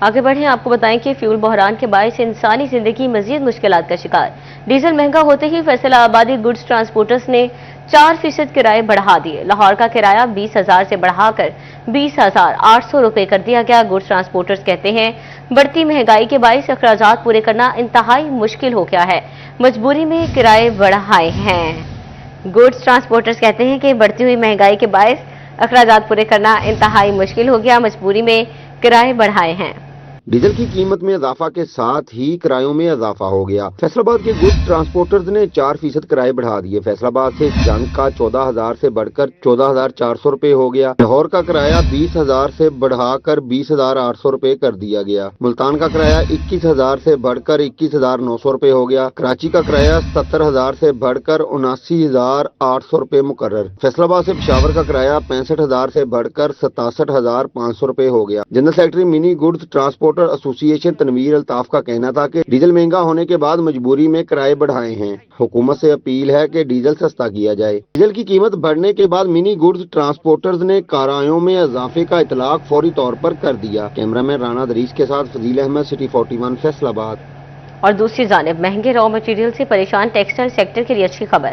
آگے بڑھیں، آپ کو بتائیں کہ فیول بحران کے باعث انسانی زندگی مزید مشکلات کا شکار۔ ڈیزل مہنگا ہوتے ہی فیصل آبادی گڈز ٹرانسپورٹرز نے 4% کرائے بڑھا دیے۔ لاہور کا کرایہ 20,000 سے بڑھا کر 20,800 روپے کر دیا گیا۔ گڈز ٹرانسپورٹرز کہتے ہیں بڑھتی مہنگائی کے باعث اخراجات پورے کرنا انتہائی مشکل ہو گیا ہے، مجبوری میں کرائے بڑھائے ہیں۔ گڈز ٹرانسپورٹرز کہتے ہیں کہ بڑھتی ہوئی مہنگائی کے باعث اخراجات پورے کرنا انتہائی مشکل ہو گیا، مجبوری میں کرائے بڑھائے ہیں۔ ڈیزل کی قیمت میں اضافہ کے ساتھ ہی کرایوں میں اضافہ ہو گیا۔ فیصل آباد کے گڈز ٹرانسپورٹرز نے 4% کرائے بڑھا دیے۔ فیصل آباد سے جنگ کا 14,000 سے بڑھ کر 14,400 روپے ہو گیا۔ لاہور کا کرایہ 20,000 سے بڑھا کر 20,800 روپے کر دیا گیا۔ ملتان کا کرایہ 21,000 سے بڑھ کر 21,900 روپے ہو گیا۔ کراچی کا کرایہ 70,000 سے بڑھ کر 79,800 روپے مقرر۔ فیصل آباد سے پشاور کا کرایہ 65,000 سے بڑھ کر 67,500 روپے ہو گیا۔ جنرل سیکرٹری منی گڈز ٹرانسپورٹ ایسوسی ایشن تنویر الطاف کا کہنا تھا کہ ڈیزل مہنگا ہونے کے بعد مجبوری میں کرائے بڑھائے ہیں۔ حکومت سے اپیل ہے کہ ڈیزل سستا کیا جائے۔ ڈیزل کی قیمت بڑھنے کے بعد منی گڈز ٹرانسپورٹرز نے کرایوں میں اضافے کا اطلاق فوری طور پر کر دیا۔ کیمرہ مین رانا دریس کے ساتھ فضیل احمد، سٹی 41 فیصل آباد۔ اور دوسری جانب مہنگے را مٹیریل سے پریشان ٹیکسٹائل سیکٹر کے لیے اچھی خبر،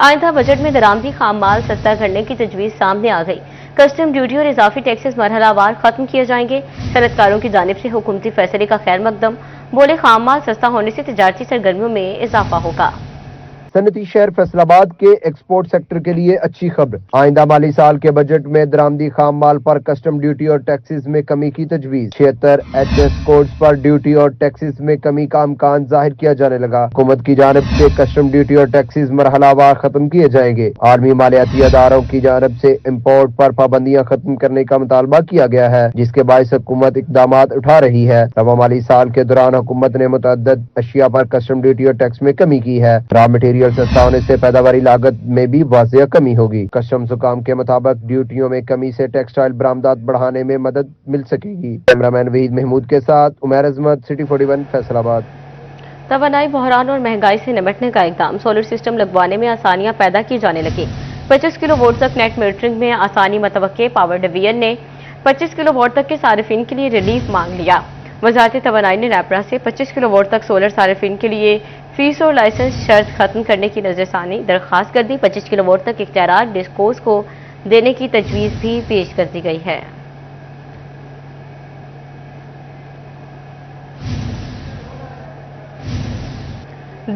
آئندہ بجٹ میں درآمدی خام مال سستا کرنے کی تجویز سامنے آ گئی۔ کسٹم ڈیوٹی اور اضافی ٹیکسز مرحلہ وار ختم کیے جائیں گے۔ صنعت کاروں کی جانب سے حکومتی فیصلے کا خیر مقدم، بولے خام مال سستا ہونے سے تجارتی سرگرمیوں میں اضافہ ہوگا۔ صنعتی شہر فیصل آباد کے ایکسپورٹ سیکٹر کے لیے اچھی خبر، آئندہ مالی سال کے بجٹ میں درآمدی خام مال پر کسٹم ڈیوٹی اور ٹیکسز میں کمی کی تجویز۔ 76 HS کوڈز پر ڈیوٹی اور ٹیکسز میں کمی کا امکان ظاہر کیا جانے لگا۔ حکومت کی جانب سے کسٹم ڈیوٹی اور ٹیکسز مرحلہ وار ختم کیے جائیں گے۔ عالمی مالیاتی اداروں کی جانب سے امپورٹ پر پابندیاں ختم کرنے کا مطالبہ کیا گیا ہے، جس کے باعث حکومت اقدامات اٹھا رہی ہے۔ رواں مالی سال کے دوران حکومت نے متعدد اشیاء پر کسٹم ڈیوٹی اور ٹیکس میں کمی کی ہے۔ را مٹیریل سستا ہونے سے پیداواری لاگت میں بھی واضح کمی ہوگی۔ کسٹمز حکام کے مطابق ڈیوٹیوں میں کمی سے ٹیکسٹائل برآمدات بڑھانے میں مدد مل سکے گی۔ کیمرہ مین وحید محمود کے ساتھ عمیر احمد، سٹی 41 فیصل آباد۔ توانائی بحران اور مہنگائی سے نمٹنے کا اقدام، سولر سسٹم لگوانے میں آسانیاں پیدا کی جانے لگیں۔ 25 کلو واٹ تک نیٹ میٹرنگ میں آسانی متوقع، پاور ڈویژن نے 25 کلو واٹ تک کے صارفین کے لیے ریلیف مانگ لیا۔ وزارت توانائی نے نیپرا سے 25 کلو واٹ تک سولر صارفین کے لیے فیس اور لائسنس شرط ختم کرنے کی نظر ثانی درخواست کر دی۔ 25 کلو واٹ تک اختیارات ڈسکوز کو دینے کی تجویز بھی پیش کر دی گئی ہے۔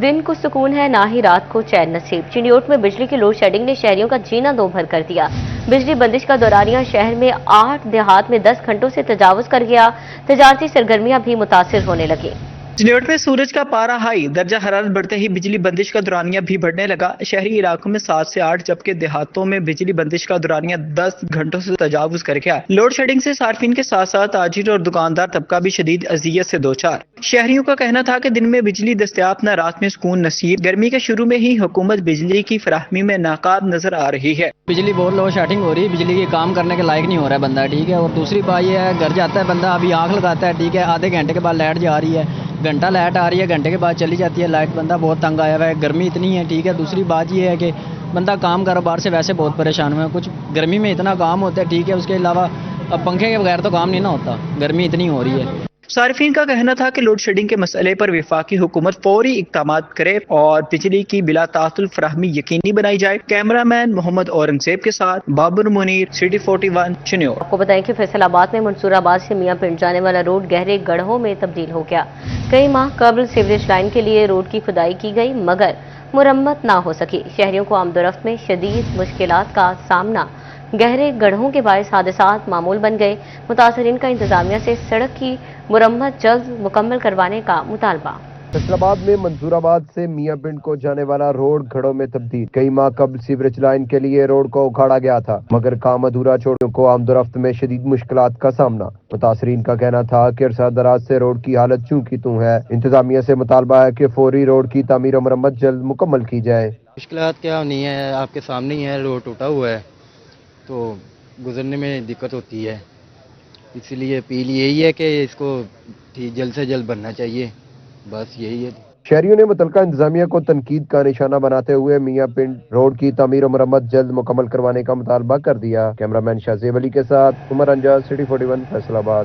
دن کو سکون ہے، نہ ہی رات کو چین نصیب۔ چنیوٹ میں بجلی کی لوڈ شیڈنگ نے شہریوں کا جینا دو بھر کر دیا۔ بجلی بندش کا دورانیہ شہر میں 8 دیہات میں 10 گھنٹوں سے تجاوز کر گیا۔ تجارتی سرگرمیاں بھی متاثر ہونے لگیں۔ چنیوٹ میں سورج کا پارا ہائی، درجہ حرارت بڑھتے ہی بجلی بندش کا دورانیہ بھی بڑھنے لگا۔ شہری علاقوں میں 7 سے 8 جبکہ دیہاتوں میں بجلی بندش کا دورانیہ 10 گھنٹوں سے تجاوز کر گیا۔ لوڈ شیڈنگ سے صارفین کے ساتھ ساتھ تاجر اور دکاندار طبقہ بھی شدید اذیت سے دوچار۔ شہریوں کا کہنا تھا کہ دن میں بجلی دستیاب نہ رات میں سکون نصیب۔ گرمی کے شروع میں ہی حکومت بجلی کی فراہمی میں ناکام نظر آ رہی ہے۔ بجلی بہت لوڈ شیڈنگ ہو رہی ہے، بجلی کے کام کرنے کے لائق نہیں ہو رہا ہے بندہ، ٹھیک ہے۔ اور دوسری بات یہ ہے، گھر جاتا ہے بندہ، ابھی آنکھ لگاتا ہے، ٹھیک ہے، آدھے گھنٹے کے بعد لائٹ جا رہی ہے، گھنٹہ لائٹ آ رہی ہے، گھنٹے کے بعد چلی جاتی ہے لائٹ، بندہ بہت تنگ آیا ہوا ہے، گرمی اتنی ہے، ٹھیک ہے۔ دوسری بات یہ ہے کہ بندہ کام کاروبار سے ویسے بہت پریشان ہوا ہے، کچھ گرمی میں اتنا کام ہوتا ہے، ٹھیک ہے۔ اس کے علاوہ اب پنکھے کے بغیر تو کام نہیں نہ ہوتا، گرمی اتنی ہو رہی ہے۔ صارفین کا کہنا تھا کہ لوڈ شیڈنگ کے مسئلے پر وفاقی حکومت فوری اقدامات کرے اور بجلی کی بلا تعطل فراہمی یقینی بنائی جائے۔ کیمرہ مین محمد اورنگزیب کے ساتھ بابر منیر، سٹی 41 چنیوٹ۔ آپ کو بتائیں کہ فیصل آباد میں منصور آباد سے میاں پنڈ جانے والا روڈ گہرے گڑھوں میں تبدیل ہو گیا۔ کئی ماہ قبل سیوریج لائن کے لیے روڈ کی کھدائی کی گئی مگر مرمت نہ ہو سکی۔ شہریوں کو آمد و رفت میں شدید مشکلات کا سامنا، گہرے گڑھوں کے باعث حادثات معمول بن گئے۔ متاثرین کا انتظامیہ سے سڑک کی مرمت جلد مکمل کروانے کا مطالبہ۔ فیصل آباد میں منصور آباد سے میاں پنڈ کو جانے والا روڈ گھڑوں میں تبدیل۔ کئی ماہ قبل سیوریج لائن کے لیے روڈ کو اکھاڑا گیا تھا مگر کام ادھورا چھوڑنے کو آمد و رفت میں شدید مشکلات کا سامنا۔ متاثرین کا کہنا تھا کہ عرصہ دراز سے روڈ کی حالت چوں کی توں ہے۔ انتظامیہ سے مطالبہ ہے کہ فوری روڈ کی تعمیر و مرمت جلد مکمل کی جائے۔ مشکلات کیا ہونی ہے، آپ کے سامنے ہی ہے، روڈ ٹوٹا ہوا ہے تو گزرنے میں دقت ہوتی ہے، اس لیے اپیل یہی ہے کہ اس کو جلد سے جلد بننا چاہیے، بس یہی ہے۔ شہریوں نے متعلقہ انتظامیہ کو تنقید کا نشانہ بناتے ہوئے میاں پنڈ روڈ کی تعمیر و مرمت جلد مکمل کروانے کا مطالبہ کر دیا۔ کیمرہ مین شاہ زیب علی کے ساتھ عمر انجاز، سٹی 41 فیصل آباد۔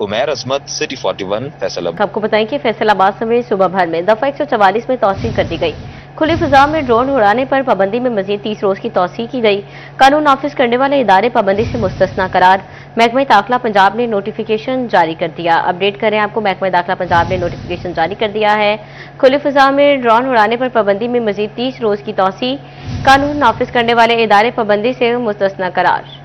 عمیر عظمت، سٹی 41 فیصل آباد۔ آپ کو بتائیں کہ فیصل آباد سمیت صوبہ بھر میں دفعہ 144 میں توسیع کر دی گئی۔ کھلی فضا میں ڈرون اڑانے پر پابندی میں مزید 30 روز کی توسیع کی گئی۔ قانون نافذ کرنے والے ادارے پابندی سے مستثنا قرار۔ محکمہ داخلہ پنجاب نے نوٹیفیکیشن جاری کر دیا۔ اپڈیٹ کریں آپ کو، محکمہ داخلہ پنجاب نے نوٹیفیکیشن جاری کر دیا ہے۔ کھلی فضا میں ڈرون اڑانے پر پابندی میں مزید 30 روز کی توسیع۔ قانون نافذ کرنے والے ادارے پابندی سے مستثنا قرار۔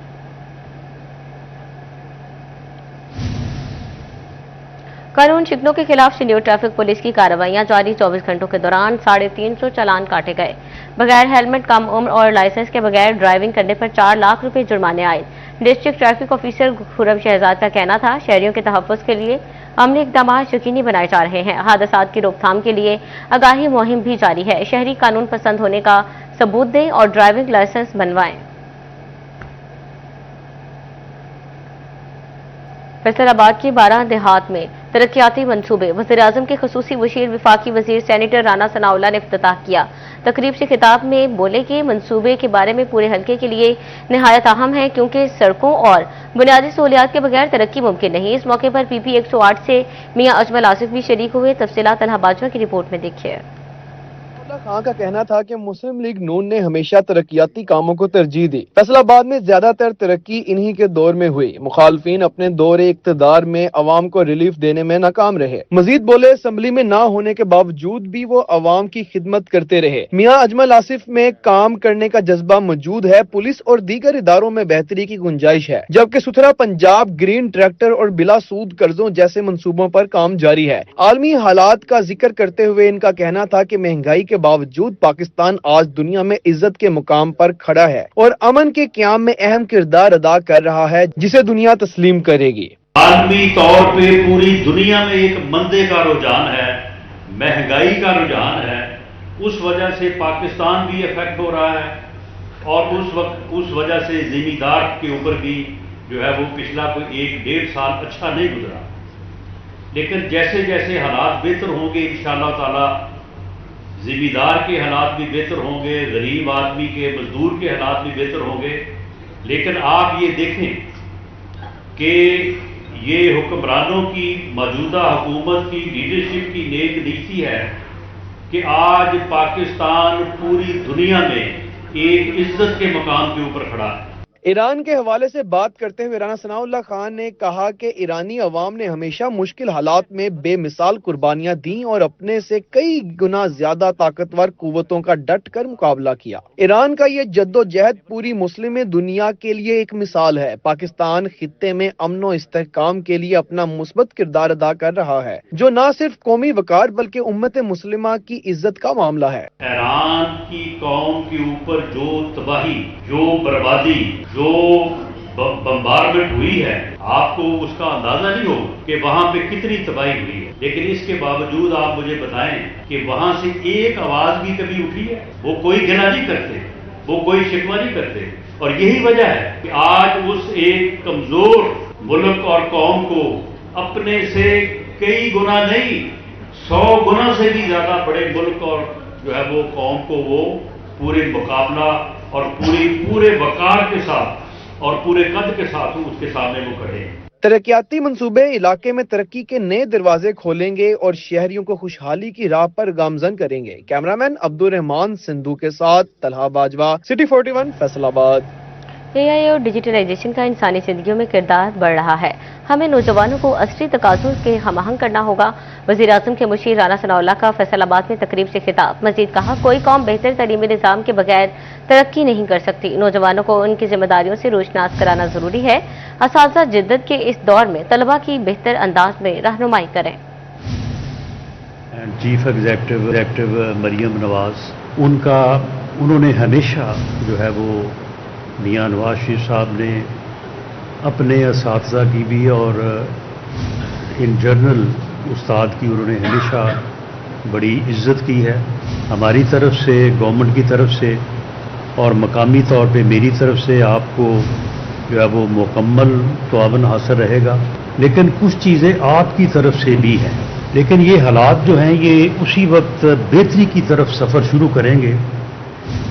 قانون شکنوں کے خلاف سینئر ٹریفک پولیس کی کارروائیاں جاری۔ 24 گھنٹوں کے دوران 350 چالان کاٹے گئے۔ بغیر ہیلمٹ، کم عمر اور لائسنس کے بغیر ڈرائیونگ کرنے پر 4 لاکھ روپے جرمانے آئے۔ ڈسٹرکٹ ٹریفک آفیسر خرم شہزاد کا کہنا تھا، شہریوں کے تحفظ کے لیے عملی اقدامات یقینی بنائے جا رہے ہیں۔ حادثات کی روک تھام کے لیے آگاہی مہم بھی جاری ہے۔ شہری قانون پسند ہونے کا ثبوت دیں اور ڈرائیونگ لائسنس بنوائیں۔ فیصل آباد کی 12 دیہات میں ترقیاتی منصوبے۔ وزیراعظم کے خصوصی مشیر وفاقی وزیر سینیٹر رانا ثناء اللہ نے افتتاح کیا۔ تقریب سے خطاب میں بولے کہ منصوبے کے بارے میں پورے حلقے کے لیے نہایت اہم ہے، کیونکہ سڑکوں اور بنیادی سہولیات کے بغیر ترقی ممکن نہیں۔ اس موقع پر PP 108 سے میاں اجمل آصف بھی شریک ہوئے۔ تفصیلات طلحہ باجوہ کی رپورٹ میں دیکھیے۔ خان کا کہنا تھا کہ مسلم لیگ نون نے ہمیشہ ترقیاتی کاموں کو ترجیح دی۔ فیصل آباد میں زیادہ تر ترقی انہی کے دور میں ہوئی۔ مخالفین اپنے دور اقتدار میں عوام کو ریلیف دینے میں ناکام رہے۔ مزید بولے، اسمبلی میں نہ ہونے کے باوجود بھی وہ عوام کی خدمت کرتے رہے۔ میاں اجمل آصف میں کام کرنے کا جذبہ موجود ہے۔ پولیس اور دیگر اداروں میں بہتری کی گنجائش ہے، جبکہ ستھرا پنجاب، گرین ٹریکٹر اور بلا سود قرضوں جیسے منصوبوں پر کام جاری ہے۔ عالمی حالات کا ذکر کرتے ہوئے ان کا کہنا تھا کہ مہنگائی کے باوجود پاکستان آج دنیا میں عزت کے مقام پر کھڑا ہے اور امن کے قیام میں اہم کردار ادا کر رہا ہے، جسے دنیا تسلیم کرے گی۔ عالمی طور پہ پوری دنیا میں ایک مندے کا رجحان ہے، مہنگائی کا رجحان ہے۔ اس وجہ سے پاکستان بھی افیکٹ ہو رہا ہے اور اس وجہ سے زمیندار کے اوپر بھی جو ہے وہ پچھلا کوئی 1-1.5 سال اچھا نہیں گزرا۔ لیکن جیسے جیسے حالات بہتر ہوں گے انشاءاللہ تعالی، زمیندار کے حالات بھی بہتر ہوں گے، غریب آدمی کے، مزدور کے حالات بھی بہتر ہوں گے۔ لیکن آپ یہ دیکھیں کہ یہ حکمرانوں کی، موجودہ حکومت کی لیڈرشپ کی نیک نیتی ہے کہ آج پاکستان پوری دنیا میں ایک عزت کے مقام کے اوپر کھڑا ہے۔ ایران کے حوالے سے بات کرتے ہوئے رانا ثناء اللہ خان نے کہا کہ ایرانی عوام نے ہمیشہ مشکل حالات میں بے مثال قربانیاں دیں اور اپنے سے کئی گنا زیادہ طاقتور قوتوں کا ڈٹ کر مقابلہ کیا۔ ایران کا یہ جدوجہد پوری مسلم دنیا کے لیے ایک مثال ہے۔ پاکستان خطے میں امن و استحکام کے لیے اپنا مثبت کردار ادا کر رہا ہے، جو نہ صرف قومی وقار بلکہ امت مسلمہ کی عزت کا معاملہ ہے۔ ایران کی قوم کے اوپر جو تباہی، جو بربادی، جو بمبارمنٹ ہوئی ہے، آپ کو اس کا اندازہ نہیں ہو کہ وہاں پہ کتنی تباہی ہوئی ہے۔ لیکن اس کے باوجود آپ مجھے بتائیں کہ وہاں سے ایک آواز بھی کبھی اٹھی ہے؟ وہ کوئی گلہ نہیں کرتے، وہ کوئی شکوہ نہیں کرتے۔ اور یہی وجہ ہے کہ آج اس ایک کمزور ملک اور قوم کو اپنے سے کئی گنا نہیں 100 گنا سے بھی زیادہ بڑے ملک اور جو ہے وہ قوم کو وہ پورے مقابلہ اور پورے وقار کے ساتھ اور پورے قد کے ساتھ اس کے سامنے وہ کھڑے ہیں۔ ترقیاتی منصوبے علاقے میں ترقی کے نئے دروازے کھولیں گے اور شہریوں کو خوشحالی کی راہ پر گامزن کریں گے۔ کیمرامین عبدالرحمان سندھو کے ساتھ طلحہ باجوہ، سٹی 41 فیصل آباد۔ AI اور ڈیجیٹلائزیشن کا انسانی زندگیوں میں کردار بڑھ رہا ہے۔ ہمیں نوجوانوں کو عصری تقاضوں کے ہم آہنگ کرنا ہوگا۔ وزیراعظم کے مشیر رانا ثناء اللہ کا فیصل آباد میں تقریب سے خطاب۔ مزید کہا، کوئی قوم بہتر تعلیمی نظام کے بغیر ترقی نہیں کر سکتی۔ نوجوانوں کو ان کی ذمہ داریوں سے روشناس کرانا ضروری ہے۔ اساتذہ جدت کے اس دور میں طلبہ کی بہتر انداز میں رہنمائی کریں۔ چیف ایگزیکٹو مریم نواز، انہوں نے ہمیشہ جو ہے وہ میاں نواز شریف صاحب نے اپنے اساتذہ کی بھی اور ان جنرل استاد کی انہوں نے ہمیشہ بڑی عزت کی ہے۔ ہماری طرف سے، گورنمنٹ کی طرف سے اور مقامی طور پہ میری طرف سے آپ کو جو ہے وہ مکمل تعاون حاصل رہے گا۔ لیکن کچھ چیزیں آپ کی طرف سے بھی ہیں، لیکن یہ حالات جو ہیں یہ اسی وقت بہتری کی طرف سفر شروع کریں گے